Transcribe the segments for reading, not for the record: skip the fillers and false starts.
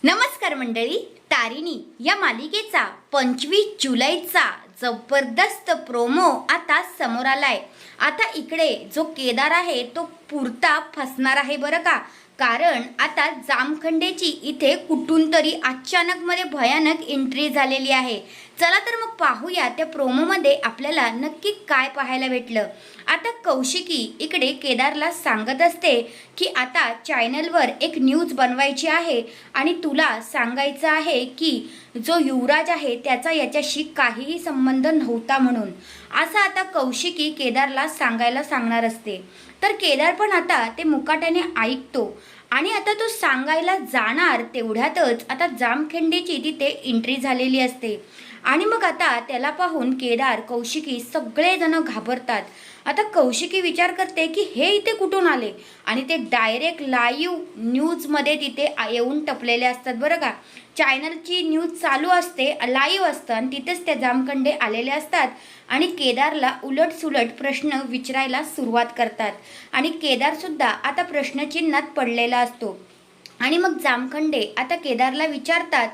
नमस्कार मंडळी, तारिणी या मालिकेचा 25 जुलैचा जबरदस्त प्रोमो आता समोर आलाय। आता इकडे जो केदार आहे तो पुरता फसणार आहे बरं का, कारण आता जामखंडेची इथे कुठून तरी अचानक मध्ये भयानक एंट्री झालेली आहे। चला तर मग पाहूया त्या प्रोमोमध्ये आपल्याला नक्की काय पाहायला भेटलं। आता कौशिकी इकडे केदारला सांगत असते की आता चॅनलवर एक न्यूज बनवायची आहे आणि तुला सांगायचं आहे की जो युवराज आहे त्याचा याच्याशी काहीही संबंध नव्हता म्हणून, असं आता कौशिकी केदारला सांगायला सांगणार असते। तर केदार पण आता ते मुकाट्याने ऐकतो आणि आता तो सांगायला जाणार तेवढ्यातच आता जामखंडेची तिथे एंट्री झालेली असते आणि मग आता त्याला पाहून केदार, कौशिकी सगळेजण घाबरतात। आता कौशिकी विचार करते की हे इथे कुठून आले आणि ते डायरेक्ट लाईव्ह न्यूजमध्ये तिथे येऊन टपलेले असतात बरं का। चॅनलची न्यूज चालू असते, लाईव्ह असतं आणि तिथेच त्या जामखंडे आलेले असतात आणि केदारला उलटसुलट प्रश्न विचारायला सुरुवात करतात आणि केदारसुद्धा आता प्रश्नचिन्हात पडलेला असतो। आणि मग जामखंडे आता केदारला विचारतात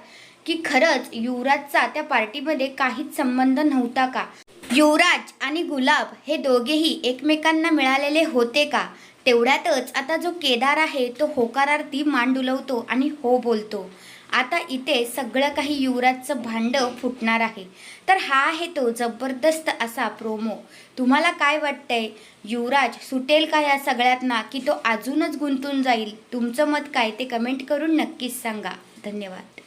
की खरंच युवराजचा त्या पार्टीमध्ये काहीच संबंध नव्हता का? युवराज आणि गुलाब हे दोघेही एकमेकांना मिळालेले होते का? तेवढ्यातच आता जो केदार आहे तो होकारार्थी मान डुलवतो आणि हो बोलतो। आता इथे सगळं काही युवराजचं भांडं फुटणार आहे। तर हा आहे तो जबरदस्त असा प्रोमो। तुम्हाला काय वाटतंय, युवराज सुटेल का या सगळ्यातना की तो अजूनच गुंतून जाईल? तुमचं मत काय ते कमेंट करून नक्कीच सांगा। धन्यवाद।